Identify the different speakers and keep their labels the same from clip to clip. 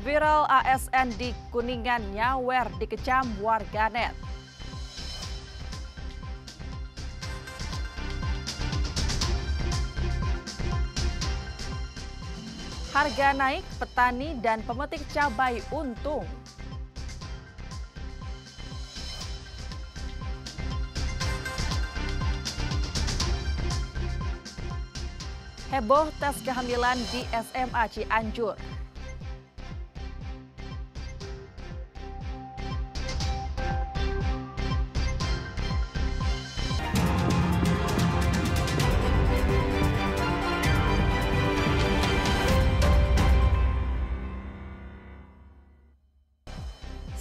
Speaker 1: Viral ASN di Kuningan nyawer dikecam warganet. Harga naik, petani dan pemetik cabai untung. Heboh tes kehamilan di SMA Cianjur.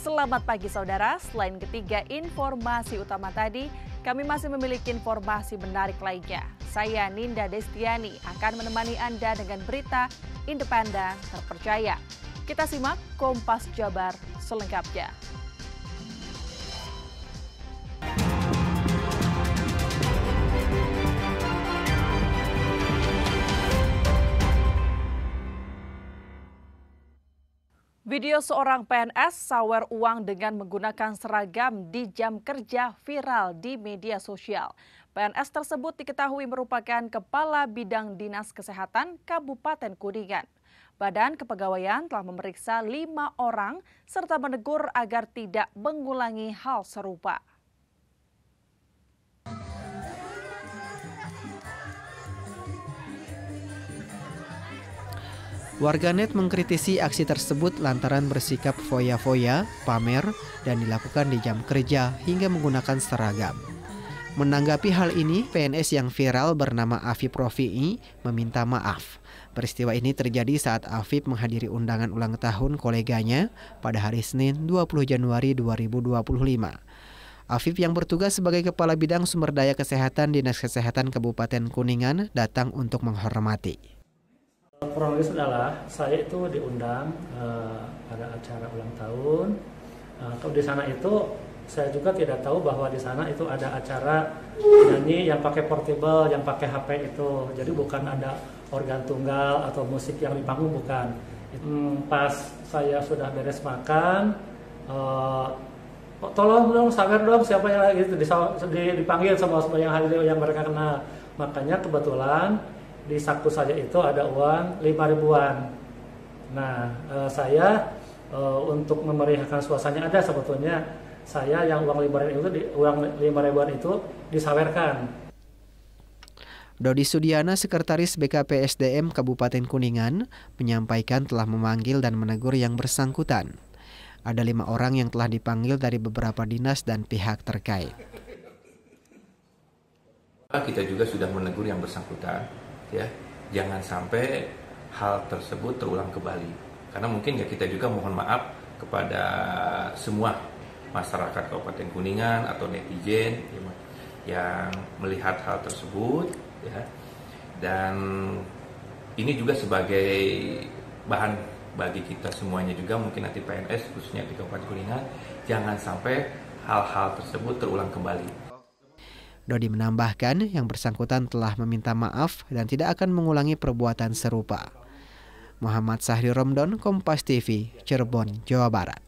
Speaker 1: Selamat pagi saudara, selain ketiga informasi utama tadi, kami masih memiliki informasi menarik lainnya. Saya Ninda Destiani akan menemani Anda dengan berita independen terpercaya. Kita simak Kompas Jabar selengkapnya. Video seorang PNS sawer uang dengan menggunakan seragam di jam kerja viral di media sosial. PNS tersebut diketahui merupakan Kepala Bidang Dinas Kesehatan Kabupaten Kuningan. Badan Kepegawaian telah memeriksa 5 orang serta menegur agar tidak mengulangi hal serupa.
Speaker 2: Warganet mengkritisi aksi tersebut lantaran bersikap foya-foya, pamer, dan dilakukan di jam kerja hingga menggunakan seragam. Menanggapi hal ini, PNS yang viral bernama Afif Rofi'i meminta maaf. Peristiwa ini terjadi saat Afif menghadiri undangan ulang tahun koleganya pada hari Senin 20 Januari 2025. Afif yang bertugas sebagai Kepala Bidang Sumber Daya Kesehatan Dinas Kesehatan Kabupaten Kuningan datang untuk menghormati.
Speaker 3: Kronologis adalah saya itu diundang pada acara ulang tahun. Kalau di sana itu saya juga tidak tahu bahwa di sana itu ada acara nyanyi yang pakai portable, yang pakai HP itu. Jadi bukan ada organ tunggal atau musik yang di panggung, bukan. Pas saya sudah beres makan, tolong dong sawer dong siapa yang lagi itu dipanggil sama yang hadir yang mereka kenal. Makanya kebetulan di saku saya itu ada uang 5 ribuan. Nah, saya untuk memeriahkan suasananya ada sebetulnya saya yang uang 5 ribuan itu disawerkan.
Speaker 2: Dodi Sudiana, Sekretaris BKPSDM Kabupaten Kuningan, menyampaikan telah memanggil dan menegur yang bersangkutan. Ada 5 orang yang telah dipanggil dari beberapa dinas dan pihak terkait.
Speaker 4: Kita juga sudah menegur yang bersangkutan, ya, jangan sampai hal tersebut terulang kembali. Karena mungkin ya kita juga mohon maaf kepada semua masyarakat Kabupaten Kuningan atau netizen yang melihat hal tersebut, ya. Dan ini juga sebagai bahan bagi kita semuanya juga, mungkin nanti PNS khususnya di Kabupaten Kuningan, jangan sampai hal-hal tersebut terulang kembali.
Speaker 2: Dodi menambahkan yang bersangkutan telah meminta maaf dan tidak akan mengulangi perbuatan serupa. Muhammad Sahri Romdon, Kompas TV, Cirebon, Jawa Barat.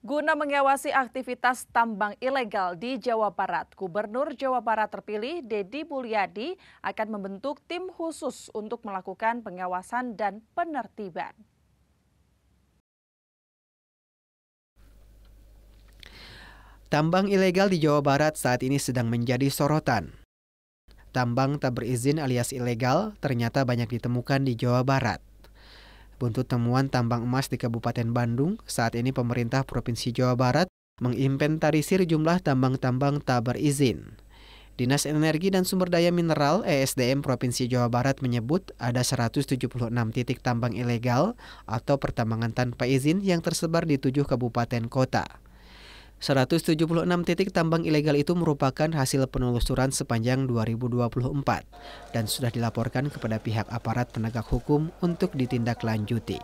Speaker 1: Guna mengawasi aktivitas tambang ilegal di Jawa Barat, Gubernur Jawa Barat terpilih Deddy Mulyadi akan membentuk tim khusus untuk melakukan pengawasan dan penertiban.
Speaker 2: Tambang ilegal di Jawa Barat saat ini sedang menjadi sorotan. Tambang tak berizin alias ilegal ternyata banyak ditemukan di Jawa Barat. Buntut temuan tambang emas di Kabupaten Bandung, saat ini pemerintah Provinsi Jawa Barat menginventarisir jumlah tambang-tambang tak berizin. Dinas Energi dan Sumber Daya Mineral (ESDM) Provinsi Jawa Barat menyebut ada 176 titik tambang ilegal atau pertambangan tanpa izin yang tersebar di 7 kabupaten kota. 176 titik tambang ilegal itu merupakan hasil penelusuran sepanjang 2024 dan sudah dilaporkan kepada pihak aparat penegak hukum untuk ditindaklanjuti.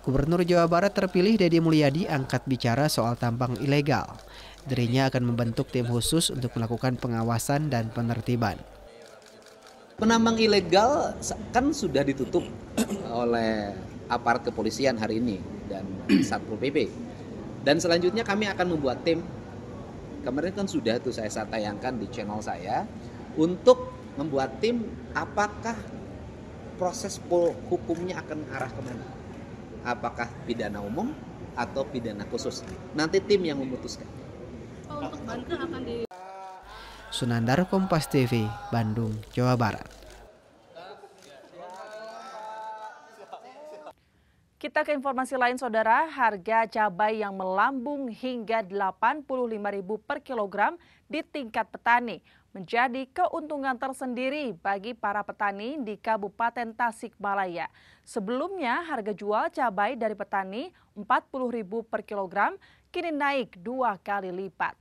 Speaker 2: Gubernur Jawa Barat terpilih Deddy Mulyadi angkat bicara soal tambang ilegal. Dirinya akan membentuk tim khusus untuk melakukan pengawasan dan penertiban.
Speaker 5: Penambang ilegal kan sudah ditutup oleh aparat kepolisian hari ini dan Satpol PP. Dan selanjutnya kami akan membuat tim. Kemarin kan sudah tuh saya tayangkan di channel saya untuk membuat tim apakah proses hukumnya akan arah kemana. Apakah pidana umum atau pidana khusus. Nanti tim yang memutuskan.
Speaker 6: Untuk bantu akan di
Speaker 2: Sunandar, Kompas TV, Bandung, Jawa Barat.
Speaker 1: Kita ke informasi lain, Saudara. Harga cabai yang melambung hingga Rp85.000 per kilogram di tingkat petani menjadi keuntungan tersendiri bagi para petani di Kabupaten Tasikmalaya. Sebelumnya, harga jual cabai dari petani Rp40.000 per kilogram kini naik 2 kali lipat.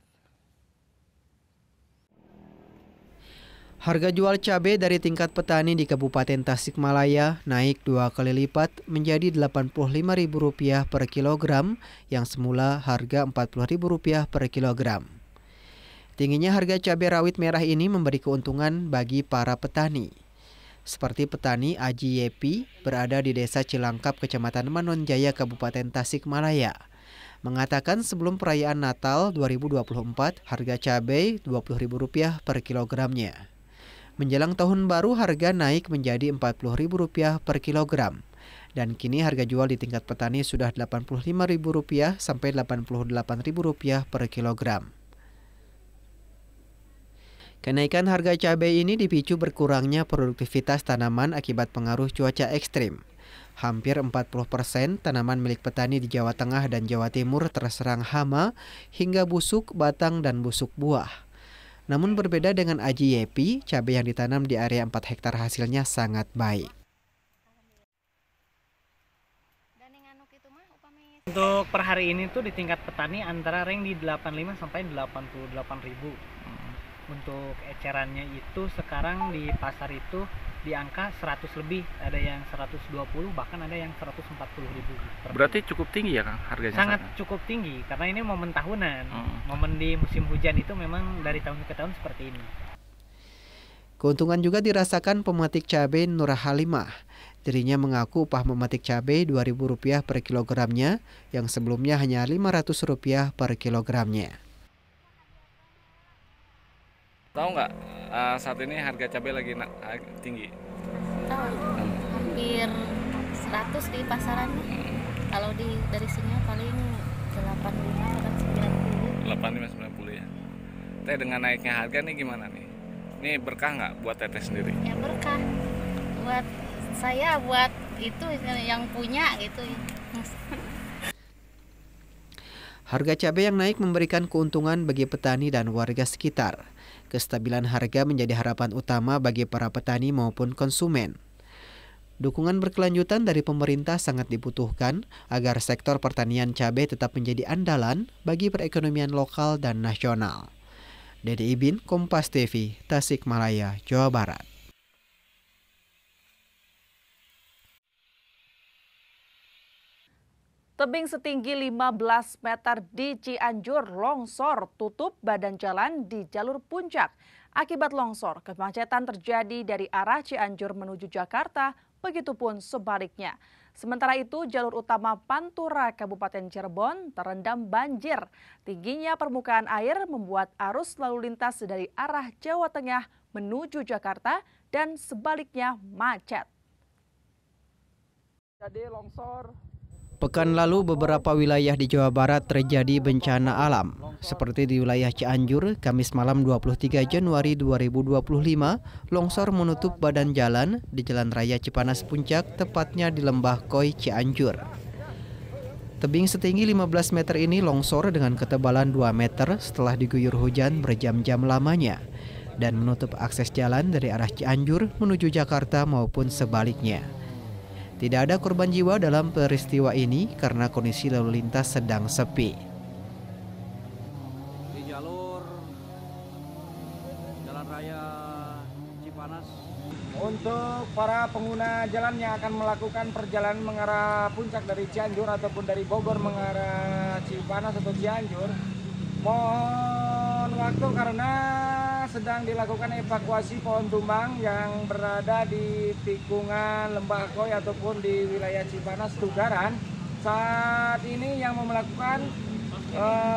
Speaker 2: Harga jual cabai dari tingkat petani di Kabupaten Tasikmalaya naik 2 kali lipat menjadi Rp85.000 per kilogram yang semula harga Rp40.000 per kilogram. Tingginya harga cabai rawit merah ini memberi keuntungan bagi para petani. Seperti petani Aji Yepi berada di Desa Cilangkap, Kecamatan Manonjaya, Kabupaten Tasikmalaya, mengatakan sebelum perayaan Natal 2024 harga cabai Rp20.000 per kilogramnya. Menjelang tahun baru harga naik menjadi Rp40.000 per kilogram. Dan kini harga jual di tingkat petani sudah Rp85.000 sampai Rp88.000 per kilogram. Kenaikan harga cabai ini dipicu berkurangnya produktivitas tanaman akibat pengaruh cuaca ekstrim. Hampir 40% tanaman milik petani di Jawa Tengah dan Jawa Timur terserang hama hingga busuk batang dan busuk buah. Namun berbeda dengan Aji Yepi, cabai yang ditanam di area 4 hektar hasilnya sangat baik.
Speaker 7: Untuk per hari ini tuh di tingkat petani antara range di 85 sampai 88.000. Untuk ecerannya itu sekarang di pasar itu di angka 100 lebih, ada yang 120 bahkan ada yang 140.000.
Speaker 8: Berarti cukup tinggi ya Kang harganya?
Speaker 7: Sangat cukup tinggi karena ini momen tahunan. Momen di musim hujan itu memang dari tahun ke tahun seperti ini.
Speaker 2: Keuntungan juga dirasakan pemetik cabai Nur Halimah. Dirinya mengaku upah memetik cabai Rp2.000 per kilogramnya yang sebelumnya hanya Rp500 per kilogramnya.
Speaker 8: Tahu nggak saat ini harga cabai lagi tinggi?
Speaker 6: tahu hampir 100 di pasarannya. Kalau dari sini paling 85 atau 90.
Speaker 8: 85-90 ya. Teh dengan naiknya harga nih gimana nih? Ini berkah nggak buat Teteh sendiri?
Speaker 6: Ya berkah buat saya, buat itu yang punya gitu.
Speaker 2: Harga cabai yang naik memberikan keuntungan bagi petani dan warga sekitar. Kestabilan harga menjadi harapan utama bagi para petani maupun konsumen. Dukungan berkelanjutan dari pemerintah sangat dibutuhkan agar sektor pertanian cabai tetap menjadi andalan bagi perekonomian lokal dan nasional. Dede Ibin, Kompas TV, Tasikmalaya, Jawa Barat.
Speaker 1: Tebing setinggi 15 meter di Cianjur longsor tutup badan jalan di jalur puncak. Akibat longsor, kemacetan terjadi dari arah Cianjur menuju Jakarta, begitupun sebaliknya. Sementara itu, jalur utama Pantura Kabupaten Cirebon terendam banjir. Tingginya permukaan air membuat arus lalu lintas dari arah Jawa Tengah menuju Jakarta dan sebaliknya macet.
Speaker 9: Jadi longsor.
Speaker 2: Pekan lalu beberapa wilayah di Jawa Barat terjadi bencana alam. Seperti di wilayah Cianjur, Kamis malam 23 Januari 2025, longsor menutup badan jalan di Jalan Raya Cipanas Puncak, tepatnya di Lembah Koi, Cianjur. Tebing setinggi 15 meter ini longsor dengan ketebalan 2 meter setelah diguyur hujan berjam-jam lamanya dan menutup akses jalan dari arah Cianjur menuju Jakarta maupun sebaliknya. Tidak ada korban jiwa dalam peristiwa ini karena kondisi lalu lintas sedang sepi.
Speaker 9: Di jalur Jalan Raya Cipanas. Untuk para pengguna jalan yang akan melakukan perjalanan mengarah puncak dari Cianjur ataupun dari Bogor mengarah Cipanas atau Cianjur, mohon waktu karena sedang dilakukan evakuasi pohon tumbang yang berada di tikungan Lembah Koy ataupun di wilayah Cipanas, Tugaran. Saat ini yang melakukan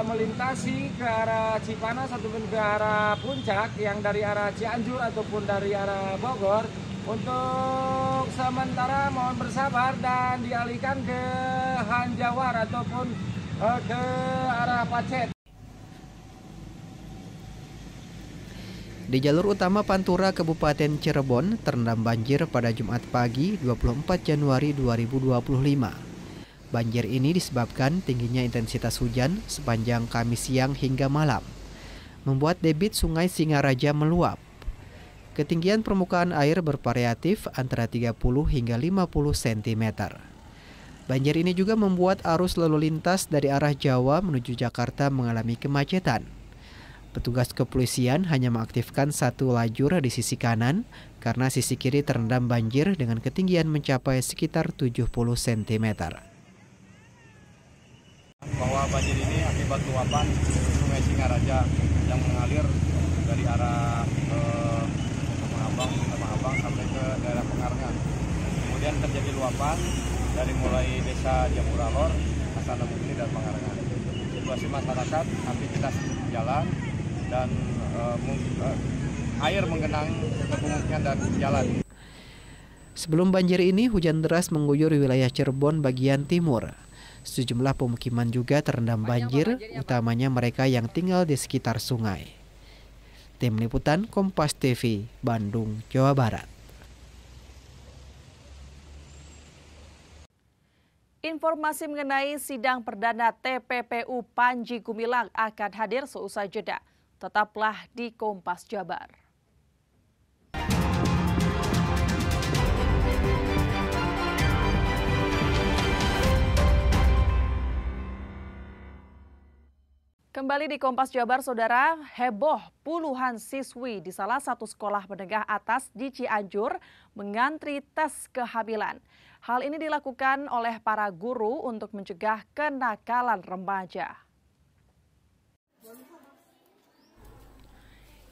Speaker 9: melintasi ke arah Cipanas ataupun ke arah Puncak yang dari arah Cianjur ataupun dari arah Bogor, untuk sementara mohon bersabar dan dialihkan ke Hanjawar ataupun ke arah Pacet.
Speaker 2: Di jalur utama Pantura Kabupaten Cirebon terendam banjir pada Jumat pagi 24 Januari 2025. Banjir ini disebabkan tingginya intensitas hujan sepanjang Kamis siang hingga malam, membuat debit Sungai Singaraja meluap. Ketinggian permukaan air bervariatif antara 30 hingga 50 cm. Banjir ini juga membuat arus lalu lintas dari arah Jawa menuju Jakarta mengalami kemacetan. Petugas kepolisian hanya mengaktifkan satu lajur di sisi kanan karena sisi kiri terendam banjir dengan ketinggian mencapai sekitar 70 cm.
Speaker 10: Bahwa banjir ini akibat luapan Sungai Singaraja yang mengalir dari arah Abang sampai ke daerah Pengarengan. Kemudian terjadi luapan dari mulai desa Jamuralor, Asana Mukti dan Pengarengan. Situasi masyarakat, aktivitas jalan dan air menggenang ke pemukiman dan jalan.
Speaker 2: Sebelum banjir ini, hujan deras mengguyur wilayah Cirebon bagian timur. Sejumlah pemukiman juga terendam banjir, utamanya mereka yang tinggal di sekitar sungai. Tim Liputan Kompas TV, Bandung, Jawa Barat.
Speaker 1: Informasi mengenai sidang perdana TPPU Panji Gumilang akan hadir seusai jeda. Tetaplah di Kompas Jabar. Kembali di Kompas Jabar, Saudara, heboh puluhan siswi di salah satu sekolah menengah atas di Cianjur mengantri tes kehamilan. Hal ini dilakukan oleh para guru untuk mencegah kenakalan remaja.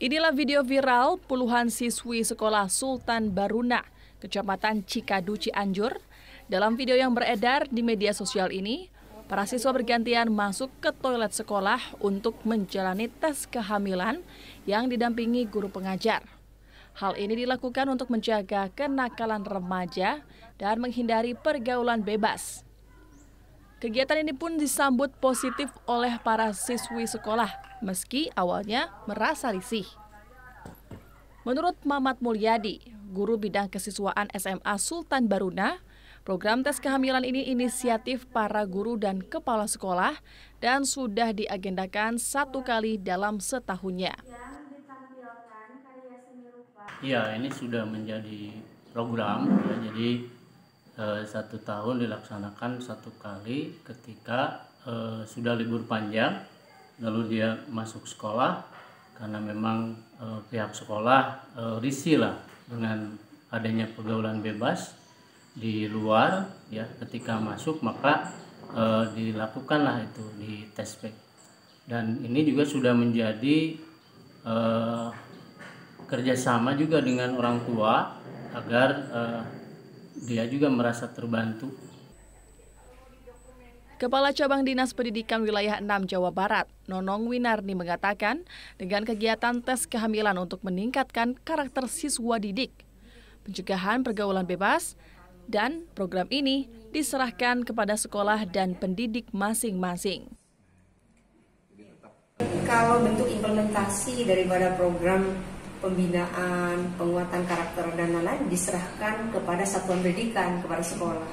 Speaker 1: Inilah video viral puluhan siswi sekolah Sultan Baruna, Kecamatan Cikadu, Cianjur. Dalam video yang beredar di media sosial ini, para siswa bergantian masuk ke toilet sekolah untuk menjalani tes kehamilan yang didampingi guru pengajar. Hal ini dilakukan untuk menjaga kenakalan remaja dan menghindari pergaulan bebas. Kegiatan ini pun disambut positif oleh para siswi sekolah, meski awalnya merasa risih. Menurut Mamat Mulyadi, guru bidang kesiswaan SMA Sultan Baruna, program tes kehamilan ini inisiatif para guru dan kepala sekolah dan sudah diagendakan 1 kali dalam setahunnya.
Speaker 11: Ya, ini sudah menjadi program, ya, jadi 1 tahun dilaksanakan 1 kali ketika sudah libur panjang, lalu dia masuk sekolah karena memang pihak sekolah risih lah dengan adanya pergaulan bebas di luar, ya. Ketika masuk maka dilakukanlah itu di tes pack, dan ini juga sudah menjadi kerjasama juga dengan orang tua agar dia juga merasa terbantu.
Speaker 1: Kepala Cabang Dinas Pendidikan Wilayah 6 Jawa Barat, Nonong Winarni mengatakan, dengan kegiatan tes kehamilan untuk meningkatkan karakter siswa didik, pencegahan pergaulan bebas, dan program ini diserahkan kepada sekolah dan pendidik masing-masing.
Speaker 12: Kalau bentuk implementasi daripada program pembinaan, penguatan karakter dan lain-lain diserahkan kepada satuan pendidikan, kepada sekolah.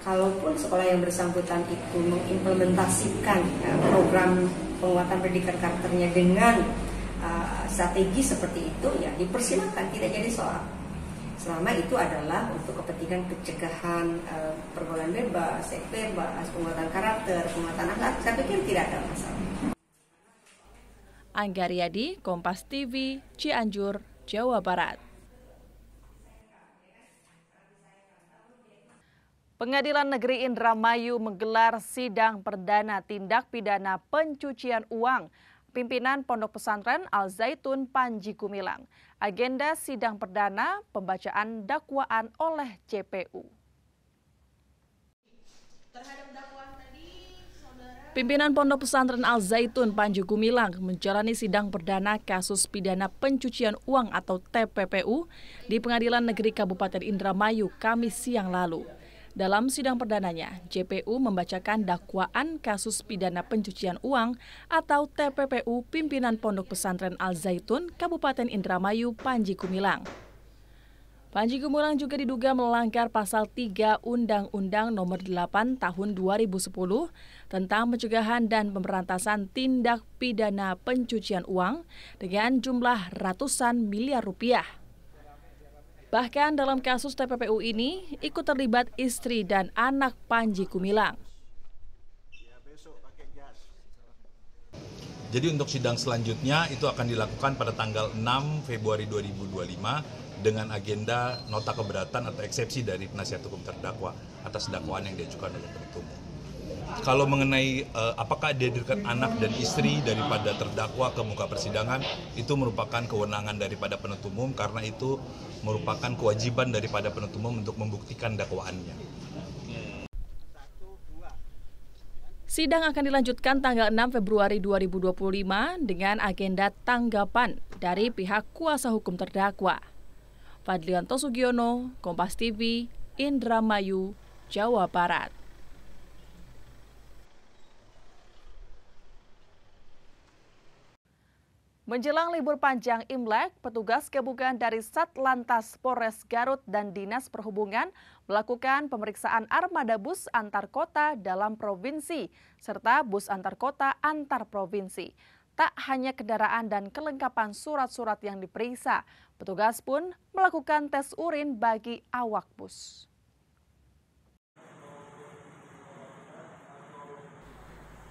Speaker 12: Kalaupun sekolah yang bersangkutan itu mengimplementasikan program penguatan pendidikan karakternya dengan strategi seperti itu, ya dipersilakan, tidak jadi soal. Selama itu adalah untuk kepentingan pencegahan pergaulan bebas, seks bebas, penguatan karakter, penguatan akhlak, saya pikir tidak ada masalah.
Speaker 1: Anggaryadi, Kompas TV, Cianjur, Jawa Barat. Pengadilan Negeri Indramayu menggelar sidang perdana tindak pidana pencucian uang pimpinan Pondok Pesantren Al Zaitun Panji Gumilang. Agenda sidang perdana pembacaan dakwaan oleh JPU. Pimpinan Pondok Pesantren Al Zaitun Panji Gumilang menjalani sidang perdana kasus pidana pencucian uang atau TPPU di Pengadilan Negeri Kabupaten Indramayu Kamis siang lalu. Dalam sidang perdananya, JPU membacakan dakwaan kasus pidana pencucian uang atau TPPU pimpinan Pondok Pesantren Al Zaitun Kabupaten Indramayu Panji Gumilang. Panji Gumilang juga diduga melanggar pasal 3 Undang-Undang Nomor 8 Tahun 2010 tentang pencegahan dan pemberantasan tindak pidana pencucian uang dengan jumlah ratusan miliar rupiah. Bahkan dalam kasus TPPU ini ikut terlibat istri dan anak Panji Gumilang.
Speaker 13: Jadi untuk sidang selanjutnya itu akan dilakukan pada tanggal 6 Februari 2025 dengan agenda nota keberatan atau eksepsi dari penasihat hukum terdakwa atas dakwaan yang diajukan oleh penuntut umum. Kalau mengenai apakah dihadirkan anak dan istri daripada terdakwa ke muka persidangan, itu merupakan kewenangan daripada penuntut umum karena itu merupakan kewajiban daripada penuntut umum untuk membuktikan dakwaannya.
Speaker 1: Sidang akan dilanjutkan tanggal 6 Februari 2025 dengan agenda tanggapan dari pihak kuasa hukum terdakwa. Fadlianto Sugiono, Kompas TV, Indramayu, Jawa Barat. Menjelang libur panjang Imlek, petugas gabungan dari Satlantas Polres Garut dan Dinas Perhubungan melakukan pemeriksaan armada bus antar kota dalam provinsi, serta bus antar kota antar provinsi. Tak hanya kendaraan dan kelengkapan surat-surat yang diperiksa, petugas pun melakukan tes urin bagi awak bus.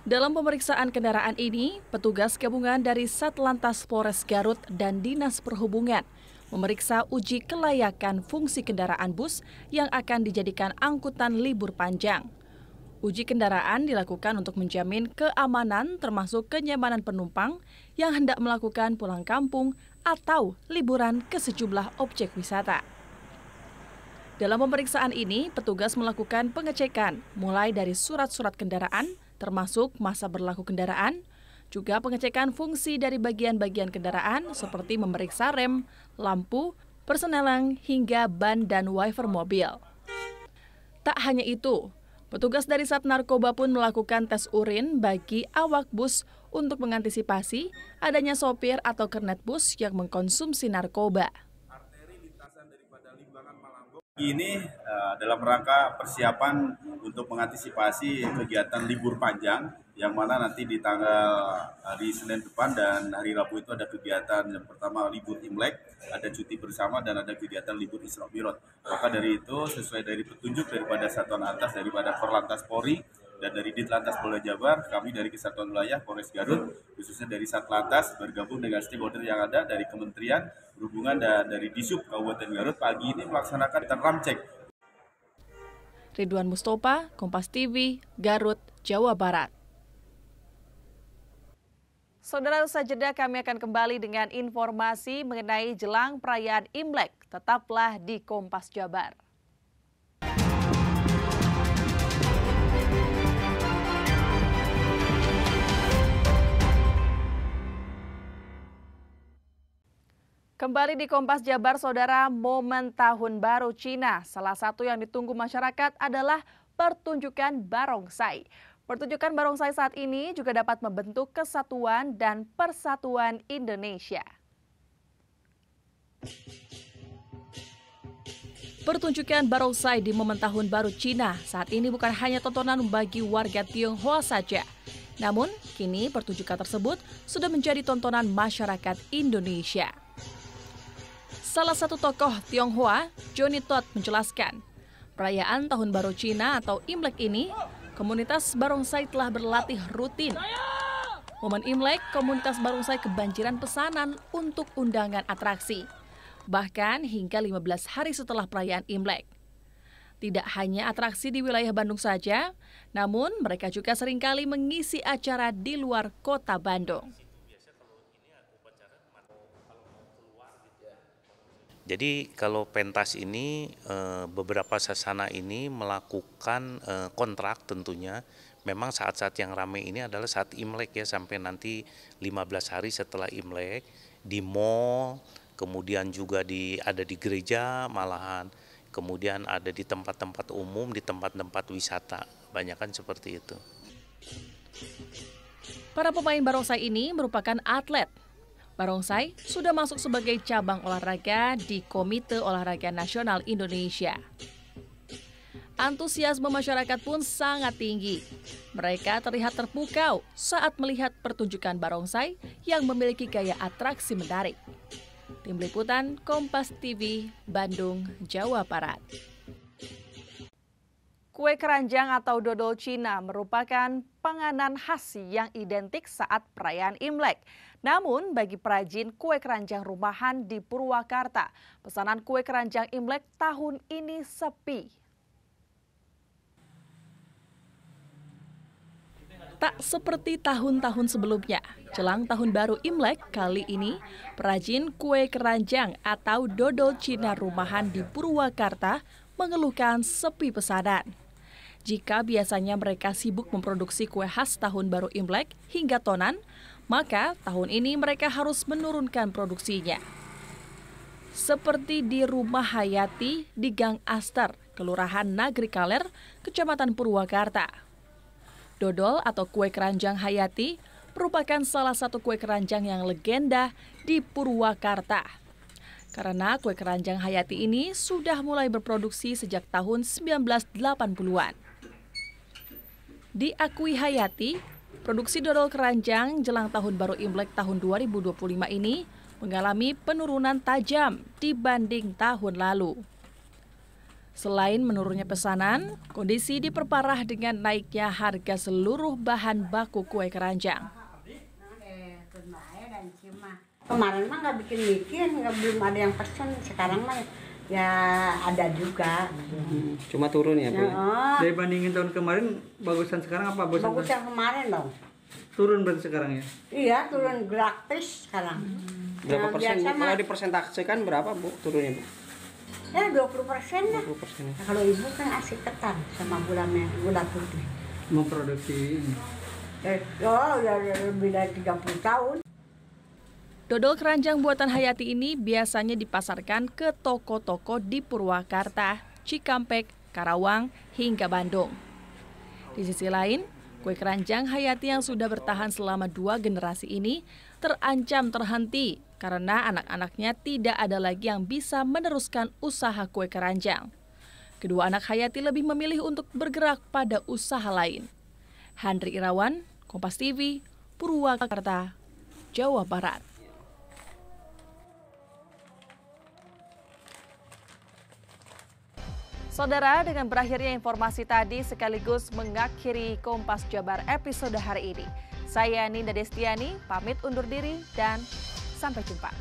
Speaker 1: Dalam pemeriksaan kendaraan ini, petugas gabungan dari Satlantas Polres Garut dan Dinas Perhubungan memeriksa uji kelayakan fungsi kendaraan bus yang akan dijadikan angkutan libur panjang. Uji kendaraan dilakukan untuk menjamin keamanan termasuk kenyamanan penumpang yang hendak melakukan pulang kampung atau liburan ke sejumlah objek wisata. Dalam pemeriksaan ini, petugas melakukan pengecekan mulai dari surat-surat kendaraan, termasuk masa berlaku kendaraan, juga pengecekan fungsi dari bagian-bagian kendaraan seperti memeriksa rem, lampu, persenelang, hingga ban dan wiper mobil. Tak hanya itu, petugas dari Sat Narkoba pun melakukan tes urin bagi awak bus untuk mengantisipasi adanya sopir atau kernet bus yang mengkonsumsi narkoba.
Speaker 14: Ini dalam rangka persiapan untuk mengantisipasi kegiatan libur panjang yang mana nanti di Senin depan dan hari Rabu itu ada kegiatan yang pertama libur Imlek, ada cuti bersama dan ada kegiatan libur Isra Mi'raj. Maka dari itu sesuai dari petunjuk daripada Satuan Atas daripada Korlantas Polri dan dari Ditlantas Polda Jabar, kami dari Kesatuan Wilayah Polres Garut, khususnya dari Satlantas bergabung dengan stakeholder yang ada dari Kementerian Perhubungan dan dari Disub Kabupaten Garut pagi ini melaksanakan ramcek.
Speaker 1: Ridwan Mustopa, Kompas TV, Garut, Jawa Barat. Saudara, usai jeda kami akan kembali dengan informasi mengenai jelang perayaan Imlek. Tetaplah di Kompas Jabar. Kembali di Kompas Jabar, Saudara, momen Tahun Baru Cina. Salah satu yang ditunggu masyarakat adalah pertunjukan barongsai. Pertunjukan barongsai saat ini juga dapat membentuk kesatuan dan persatuan Indonesia. Pertunjukan barongsai di momen Tahun Baru Cina saat ini bukan hanya tontonan bagi warga Tionghoa saja. Namun, kini pertunjukan tersebut sudah menjadi tontonan masyarakat Indonesia. Salah satu tokoh Tionghoa, Johnny Todd, menjelaskan, perayaan Tahun Baru Cina atau Imlek ini, komunitas barongsai telah berlatih rutin. Momen Imlek, komunitas barongsai kebanjiran pesanan untuk undangan atraksi. Bahkan hingga 15 hari setelah perayaan Imlek. Tidak hanya atraksi di wilayah Bandung saja, namun mereka juga seringkali mengisi acara di luar kota Bandung.
Speaker 15: Jadi kalau pentas ini beberapa sasana ini melakukan kontrak tentunya. Memang saat-saat yang ramai ini adalah saat Imlek ya, sampai nanti 15 hari setelah Imlek di mall, kemudian juga ada di gereja malahan, kemudian ada di tempat-tempat umum, di tempat-tempat wisata, banyakan seperti itu.
Speaker 1: Para pemain barongsai ini merupakan atlet. Barongsai sudah masuk sebagai cabang olahraga di Komite Olahraga Nasional Indonesia. Antusiasme masyarakat pun sangat tinggi. Mereka terlihat terpukau saat melihat pertunjukan barongsai yang memiliki gaya atraksi menarik. Tim Liputan Kompas TV, Bandung, Jawa Barat. Kue keranjang atau dodol Cina merupakan panganan khas yang identik saat perayaan Imlek. Namun bagi perajin kue keranjang rumahan di Purwakarta, pesanan kue keranjang Imlek tahun ini sepi. Tak seperti tahun-tahun sebelumnya, jelang tahun baru Imlek kali ini, perajin kue keranjang atau dodol Cina rumahan di Purwakarta mengeluhkan sepi pesanan. Jika biasanya mereka sibuk memproduksi kue khas tahun baru Imlek hingga tonan, maka tahun ini mereka harus menurunkan produksinya. Seperti di Rumah Hayati di Gang Aster, Kelurahan Nagri Kaler, Kecamatan Purwakarta. Dodol atau kue keranjang Hayati merupakan salah satu kue keranjang yang legenda di Purwakarta. Karena kue keranjang Hayati ini sudah mulai berproduksi sejak tahun 1980-an. Diakui Hayati, produksi dodol keranjang jelang tahun baru Imlek tahun 2025 ini mengalami penurunan tajam dibanding tahun lalu. Selain menurunnya pesanan, kondisi diperparah dengan naiknya harga seluruh bahan baku kue keranjang.
Speaker 16: Kemarin mah nggak bikin, belum ada yang pesen. Sekarang mah ya ada juga.
Speaker 17: Cuma turun ya, Bu? Ya. Dari bandingin tahun kemarin, bagusan sekarang apa?
Speaker 16: Bagus yang kemarin dong.
Speaker 17: Turun berarti sekarang ya?
Speaker 16: Iya, turun gratis sekarang.
Speaker 17: Berapa persen? Kalau dipersentasekan berapa, Bu, turunnya, Bu?
Speaker 16: Ya 20% lah.
Speaker 17: 20%.
Speaker 16: Nah, kalau ibu kan asik ketan sama gula putih.
Speaker 17: Memproduksi ini?
Speaker 16: Udah lebih dari 30 tahun.
Speaker 1: Dodol keranjang buatan Hayati ini biasanya dipasarkan ke toko-toko di Purwakarta, Cikampek, Karawang, hingga Bandung. Di sisi lain, kue keranjang Hayati yang sudah bertahan selama 2 generasi ini terancam terhenti karena anak-anaknya tidak ada lagi yang bisa meneruskan usaha kue keranjang. Kedua anak Hayati lebih memilih untuk bergerak pada usaha lain. Handri Irawan, Kompas TV, Purwakarta, Jawa Barat. Saudara, dengan berakhirnya informasi tadi sekaligus mengakhiri Kompas Jabar episode hari ini. Saya Ninda Destiani, pamit undur diri dan sampai jumpa.